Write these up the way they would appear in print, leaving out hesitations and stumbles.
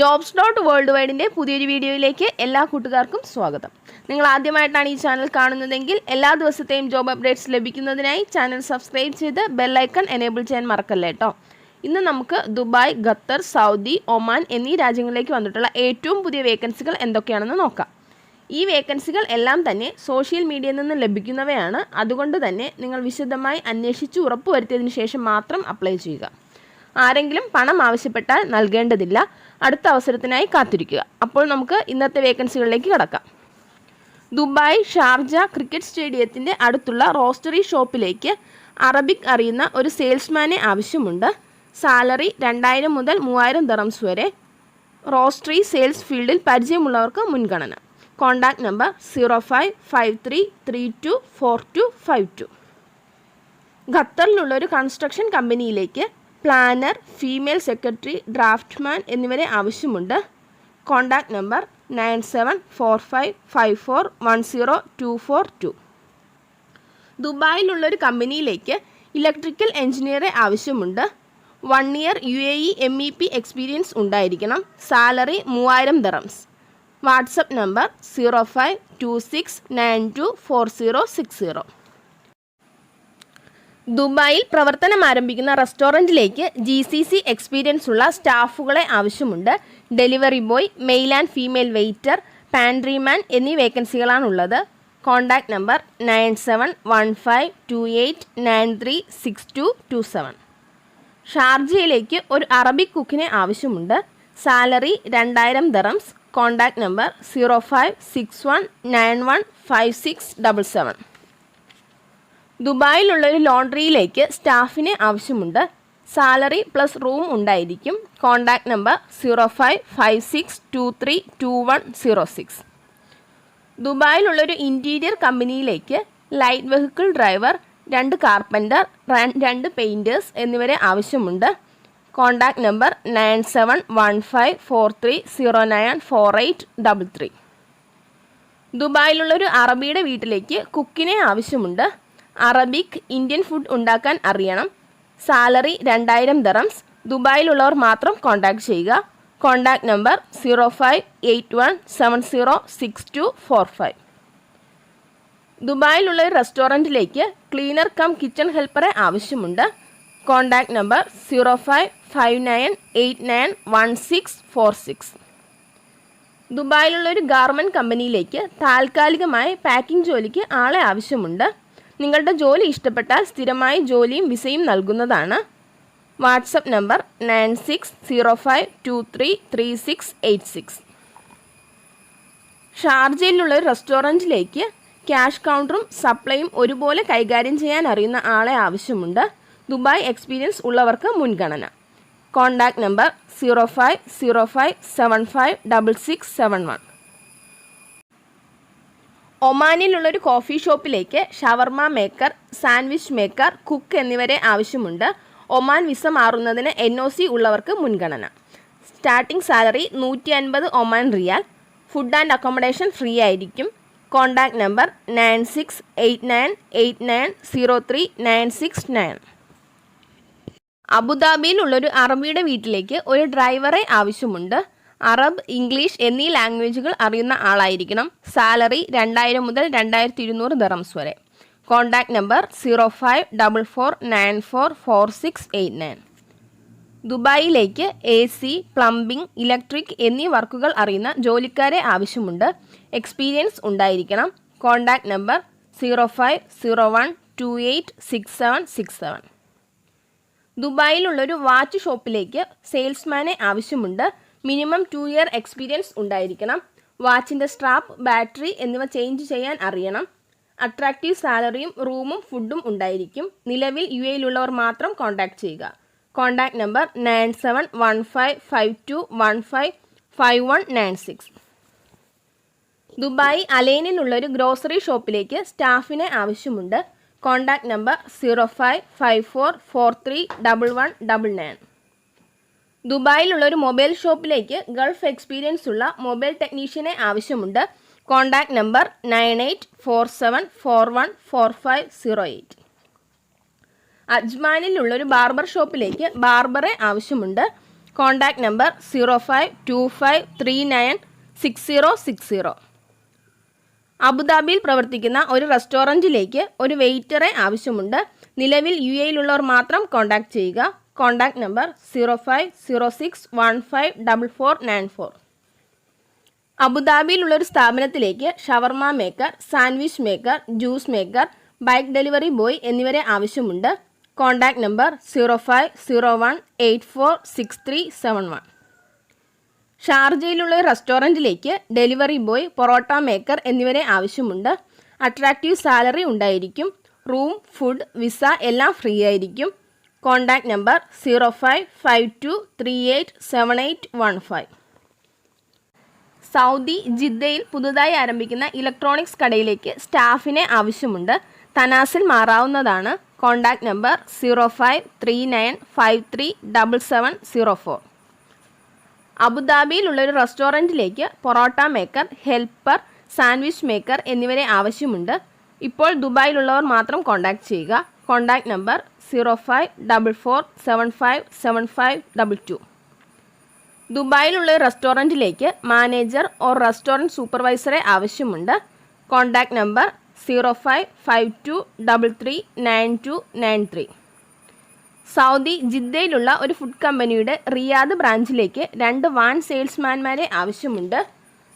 JOBS.WORLDWIDE പുതിയൊരു വീഡിയോയിലേക്ക് എല്ലാ കൂട്ടുകാർക്കും സ്വാഗതം. നിങ്ങൾ ആദ്യമായിട്ടാണ് ഈ ചാനൽ കാണുന്നതെങ്കിൽ എല്ലാ ദിവസത്തെയും ജോബ് അപ്ഡേറ്റ്സ് ലഭിക്കുന്നതിനായി ചാനൽ സബ്സ്ക്രൈബ് ചെയ്ത് ബെൽ ഐക്കൺ എനേബിൾ ചെയ്യാൻ മറക്കല്ലേ ട്ടോ. ഇന്ന് നമുക്ക് ദുബായ്, ഖത്തർ, സൗദി, ഒമാൻ എന്നീ രാജ്യങ്ങളിലേക്ക് വന്നിട്ടുള്ള ഏറ്റവും പുതിയ വേക്കൻസികൾ എന്തൊക്കെയാണെന്ന് നോക്കാം. ഈ വേക്കൻസികൾ എല്ലാം തന്നെ സോഷ്യൽ മീഡിയയിൽ നിന്ന് ലഭിക്കുന്നവയാണ്. അതുകൊണ്ട് തന്നെ നിങ്ങൾ വിശദമായി അന്വേഷിച്ച് ഉറപ്പുവരുത്തിയതിനു ശേഷം മാത്രം അപ്ലൈ ചെയ്യുക. ആരെങ്കിലും പണം ആവശ്യപ്പെട്ടാൽ നൽകേണ്ടതില്ല. അടുത്ത അവസരത്തിനായി കാത്തിരിക്കുക. അപ്പോൾ നമുക്ക് ഇന്നത്തെ വേക്കൻസികളിലേക്ക് കടക്കാം. ദുബായ് ഷാർജ ക്രിക്കറ്റ് സ്റ്റേഡിയത്തിൻ്റെ അടുത്തുള്ള റോസ്റ്ററി ഷോപ്പിലേക്ക് അറബിക് അറിയുന്ന ഒരു സെയിൽസ്മാനെ ആവശ്യമുണ്ട്. സാലറി 2000 മുതൽ 3000 ദിർഹംസ് വരെ. റോസ്റ്ററി സെയിൽസ് ഫീൽഡിൽ പരിചയമുള്ളവർക്ക് മുൻഗണന. Contact number 0553324252. ഖത്തറിലുള്ള ഒരു കൺസ്ട്രക്ഷൻ കമ്പനിയിലേക്ക് പ്ലാനർ, ഫീമെയിൽ സെക്രട്ടറി, ഡ്രാഫ്റ്റ്മാൻ എന്നിവരെ ആവശ്യമുണ്ട്. Contact number 9745541024. ദുബായിലുള്ളൊരു കമ്പനിയിലേക്ക് ഇലക്ട്രിക്കൽ എഞ്ചിനീയറെ ആവശ്യമുണ്ട്. 1 ഇയർ UAE MEP എക്സ്പീരിയൻസ് ഉണ്ടായിരിക്കണം. Salary 3000 dirhams. WhatsApp number 0526924060. ദുബായിൽ പ്രവർത്തനം ആരംഭിക്കുന്ന റെസ്റ്റോറൻറ്റിലേക്ക് GCC എക്സ്പീരിയൻസ് ഉള്ള സ്റ്റാഫുകളെ ആവശ്യമുണ്ട്. Delivery boy, male and female waiter, pantryman എന്നീ വേക്കൻസികളാണുള്ളത്. Contact number 971528936227. ഷാർജയിലേക്ക് ഒരു അറബിക് കുക്കിനെ ആവശ്യമുണ്ട്. Salary 2000 dirhams. Contact number 0561915677. ദുബായിലുള്ളൊരു ലോണ്ടറിയിലേക്ക് സ്റ്റാഫിനെ ആവശ്യമുണ്ട്. സാലറി പ്ലസ് റൂം ഉണ്ടായിരിക്കും. Contact number 0556232106. ദുബായിലുള്ളൊരു ഇൻറ്റീരിയർ കമ്പനിയിലേക്ക് light vehicle driver, 2 carpenter, 2 painters എന്നിവരെ ആവശ്യമുണ്ട്. Contact number 971543094833. ദുബായിലുള്ളൊരു അറബിയുടെ വീട്ടിലേക്ക് കുക്കിനെ ആവശ്യമുണ്ട്. അറബിക്, ഇന്ത്യൻ ഫുഡ് ഉണ്ടാക്കാൻ അറിയണം. Salary 2000 dirhams. ദുബായിലുള്ളവർ മാത്രം കോൺടാക്ട് ചെയ്യുക. Contact number 0581706245. ദുബായിലുള്ള ഒരു റെസ്റ്റോറൻറ്റിലേക്ക് ക്ലീനർ കം കിച്ചൺ ഹെൽപ്പറെ ആവശ്യമുണ്ട്. Contact number 0559891646. ദുബായിലുള്ളൊരു ഗാർമെൻറ്റ് കമ്പനിയിലേക്ക് താൽക്കാലികമായി പാക്കിംഗ് ജോലിക്ക് ആളെ ആവശ്യമുണ്ട്. നിങ്ങളുടെ ജോലി ഇഷ്ടപ്പെട്ടാൽ സ്ഥിരമായി ജോലിയും വിസയും നൽകുന്നതാണ്. WhatsApp number 9605233686. ഷാർജയിലുള്ള ഒരു റെസ്റ്റോറൻറ്റിലേക്ക് ക്യാഷ് കൗണ്ടറും സപ്ലൈയും ഒരുപോലെ കൈകാര്യം ചെയ്യാൻ അറിയുന്ന ആളെ ആവശ്യമുണ്ട്. ദുബായ് എക്സ്പീരിയൻസ് ഉള്ളവർക്ക് മുൻഗണന. Contact number 0505756671. ഒമാനിലുള്ളൊരു കോഫി ഷോപ്പിലേക്ക് shawarma maker, sandwich maker, cook എന്നിവരെ ആവശ്യമുണ്ട്. ഒമാൻ വിസ മാറുന്നതിന് NOC ഉള്ളവർക്ക് മുൻഗണന. Starting salary 150 Oman riyal. Food and accommodation free ആയിരിക്കും. Contact number 968989039669. അബുദാബിയിലുള്ളൊരു അറബിയുടെ വീട്ടിലേക്ക് ഒരു ഡ്രൈവറെ ആവശ്യമുണ്ട്. അറബ്, ഇംഗ്ലീഷ് എന്നീ ലാംഗ്വേജുകൾ അറിയുന്ന ആളായിരിക്കണം. സാലറി 2000 മുതൽ 2200 ദിർഹംസ് വരെ. Contact number 0544944689. ദുബായിലേക്ക് AC, പ്ലംബിംഗ്, ഇലക്ട്രിക് എന്നീ വർക്കുകൾ അറിയുന്ന ജോലിക്കാരെ ആവശ്യമുണ്ട്. എക്സ്പീരിയൻസ് ഉണ്ടായിരിക്കണം. Contact number 0501286767. ദുബായിലുള്ളൊരു വാച്ച് ഷോപ്പിലേക്ക് സെയിൽസ്മാനെ ആവശ്യമുണ്ട്. മിനിമം 2 ഇയർ എക്സ്പീരിയൻസ് ഉണ്ടായിരിക്കണം. വാച്ചിൻ്റെ സ്ട്രാപ്പ്, ബാറ്ററി എന്നിവ ചേഞ്ച് ചെയ്യാൻ അറിയണം. അട്രാക്റ്റീവ് സാലറിയും റൂമും ഫുഡും ഉണ്ടായിരിക്കും. നിലവിൽ UAEയിലുള്ളവർ മാത്രം കോൺടാക്ട് ചെയ്യുക. Contact number 971552155196. ദുബായ് അലൈനിലുള്ളൊരു ഗ്രോസറി ഷോപ്പിലേക്ക് സ്റ്റാഫിനെ ആവശ്യമുണ്ട്. Contact number 0554431199. ദുബായിലുള്ളൊരു മൊബൈൽ ഷോപ്പിലേക്ക് ഗൾഫ് എക്സ്പീരിയൻസ് ഉള്ള മൊബൈൽ ടെക്നീഷ്യനെ ആവശ്യമുണ്ട്. Contact number 9847414508. അജ്മാനിലുള്ളൊരു ബാർബർ ഷോപ്പിലേക്ക് ബാർബറെ ആവശ്യമുണ്ട്. Contact number 0525396060. അബുദാബിയിൽ പ്രവർത്തിക്കുന്ന ഒരു റെസ്റ്റോറൻറ്റിലേക്ക് ഒരു വെയിറ്ററെ ആവശ്യമുണ്ട്. നിലവിൽ UAE-യിലുള്ളവർ മാത്രം കോൺടാക്ട് ചെയ്യുക. Contact number 0506154494. അബുദാബിയിലുള്ള ഒരു സ്ഥാപനത്തിലേക്ക് ഷവർമ maker, sandwich maker, juice maker, bike delivery boy എന്നിവരെ ആവശ്യമുണ്ട്. Contact number 0501846371. ഷാർജയിലുള്ള ഒരു റെസ്റ്റോറൻറ്റിലേക്ക് ഡെലിവറി ബോയ്, പൊറോട്ട മേക്കർ എന്നിവരെ ആവശ്യമുണ്ട്. അട്രാക്റ്റീവ് സാലറി ഉണ്ടായിരിക്കും. റൂം, ഫുഡ്, വിസ എല്ലാം ഫ്രീ ആയിരിക്കും. Contact number 0552387815. സൗദി ജിദ്ദയിൽ പുതുതായി ആരംഭിക്കുന്ന ഇലക്ട്രോണിക്സ് കടയിലേക്ക് സ്റ്റാഫിനെ ആവശ്യമുണ്ട്. തനാസിൽ മാറാവുന്നതാണ്. Contact number 0539537704. അബുദാബിയിലുള്ള ഒരു റെസ്റ്റോറൻറ്റിലേക്ക് parotta maker, helper, sandwich maker എന്നിവരെ ആവശ്യമുണ്ട്. ഇപ്പോൾ ദുബായിലുള്ളവർ മാത്രം കോൺടാക്ട് ചെയ്യുക. Contact number 0544757522. ദുബായിലുള്ള ഒരു റെസ്റ്റോറൻറ്റിലേക്ക് മാനേജർ ഓർ റെസ്റ്റോറൻറ്റ് സൂപ്പർവൈസറെ ആവശ്യമുണ്ട്. Contact number 0552339293. സൗദി ജിദ്ദയിലുള്ള ഒരു ഫുഡ് കമ്പനിയുടെ റിയാദ് ബ്രാഞ്ചിലേക്ക് 2 വാൻ സെയിൽസ്മാൻമാരെ ആവശ്യമുണ്ട്.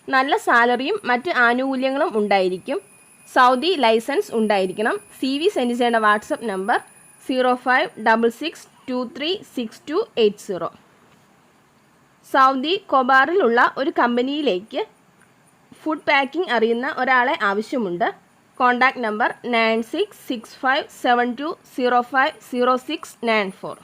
നല്ല സാലറിയും മറ്റ് ആനുകൂല്യങ്ങളും ഉണ്ടായിരിക്കും. സൗദി ലൈസൻസ് ഉണ്ടായിരിക്കണം. CV സെൻഡ് ചെയ്യേണ്ട വാട്സപ്പ് നമ്പർ 0566236280. സൗദി കൊബാറിലുള്ള ഒരു കമ്പനിയിലേക്ക് ഫുഡ് പാക്കിംഗ് അറിയുന്ന ഒരാളെ ആവശ്യമുണ്ട്. Contact number 966572050694.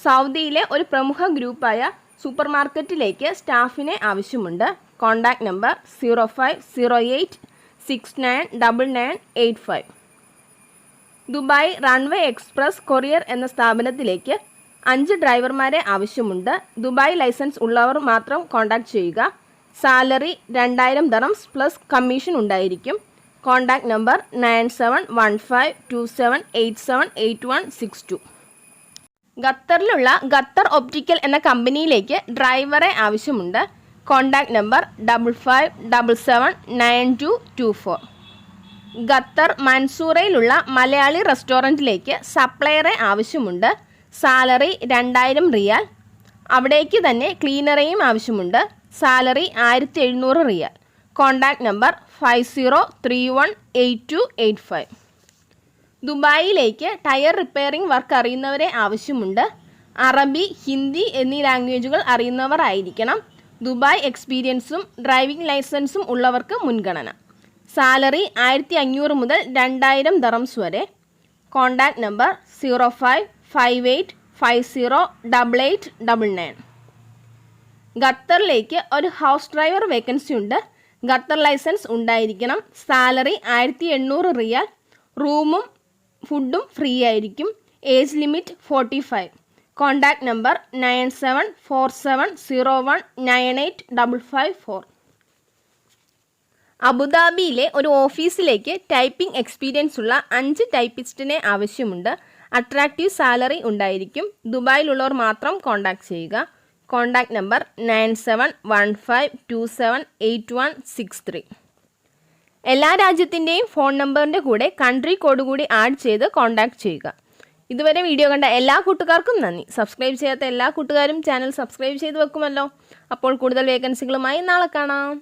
സൗദിയിലെ ഒരു പ്രമുഖ ഗ്രൂപ്പായ സൂപ്പർ മാർക്കറ്റിലേക്ക് സ്റ്റാഫിനെ ആവശ്യമുണ്ട്. Contact number 0508699985. Dubai runway express courier എന്ന സ്ഥാപനത്തിലേക്ക് 5 ഡ്രൈവർമാരെ ആവശ്യമുണ്ട്. ദുബായ് ലൈസൻസ് ഉള്ളവർ മാത്രം കോൺടാക്ട് ചെയ്യുക. സാലറി 2000 ദറംസ് പ്ലസ് കമ്മീഷൻ ഉണ്ടായിരിക്കും. Contact number 971527878162. ഖത്തറിലുള്ള ഖത്തർ ഒപ്റ്റിക്കൽ എന്ന കമ്പനിയിലേക്ക് ഡ്രൈവറെ ആവശ്യമുണ്ട്. Contact number 55779224. ഖത്തർ മൻസൂറയിലുള്ള മലയാളി റെസ്റ്റോറൻറ്റിലേക്ക് സപ്ലയറെ ആവശ്യമുണ്ട്. Salary 2000 riyal. അവിടേക്ക് തന്നെ ക്ലീനറെയും ആവശ്യമുണ്ട്. Salary 1700 riyal. Contact number 50318285. ദുബായിലേക്ക് ടയർ റിപ്പയറിംഗ് വർക്ക് അറിയുന്നവരെ ആവശ്യമുണ്ട്. അറബി, ഹിന്ദി എന്നീ ലാംഗ്വേജുകൾ അറിയുന്നവർ ആയിരിക്കണം. ദുബായ് എക്സ്പീരിയൻസും ഡ്രൈവിംഗ് ലൈസൻസും ഉള്ളവർക്ക് മുൻഗണന. സാലറി 1500 മുതൽ 2000 ദറംസ് വരെ. Contact number 0558508899. ഖത്തറിലേക്ക് ഒരു ഹൗസ് ഡ്രൈവർ വേക്കൻസി ഉണ്ട്. ഖത്തർ ലൈസൻസ് ഉണ്ടായിരിക്കണം. സാലറി 1800 റിയാൽ. റൂമും ഫുഡും ഫ്രീ ആയിരിക്കും. Age limit 45. Contact number 974701985554. അബുദാബിയിലെ ഒരു ഓഫീസിലേക്ക് ടൈപ്പിംഗ് എക്സ്പീരിയൻസ് ഉള്ള 5 ടൈപ്പിസ്റ്റിനെ ആവശ്യമുണ്ട്. അട്രാക്റ്റീവ് സാലറി ഉണ്ടായിരിക്കും. ദുബായിലുള്ളവർ മാത്രം കോൺടാക്ട് ചെയ്യുക. Contact number 9715278163. എല്ലാ രാജ്യത്തിൻ്റെയും ഫോൺ നമ്പറിൻ്റെ കൂടെ കൺട്രി കോഡ് കൂടി ആഡ് ചെയ്ത് കോൺടാക്ട് ചെയ്യുക. ഇതുവരെ വീഡിയോ കണ്ട എല്ലാ കൂട്ടുകാർക്കും നന്ദി. സബ്സ്ക്രൈബ് ചെയ്യാത്ത എല്ലാ കൂട്ടുകാരും ചാനൽ സബ്സ്ക്രൈബ് ചെയ്ത് വെക്കുമല്ലോ. അപ്പോൾ കൂടുതൽ വേക്കൻസികളുമായി നാളെ കാണാം.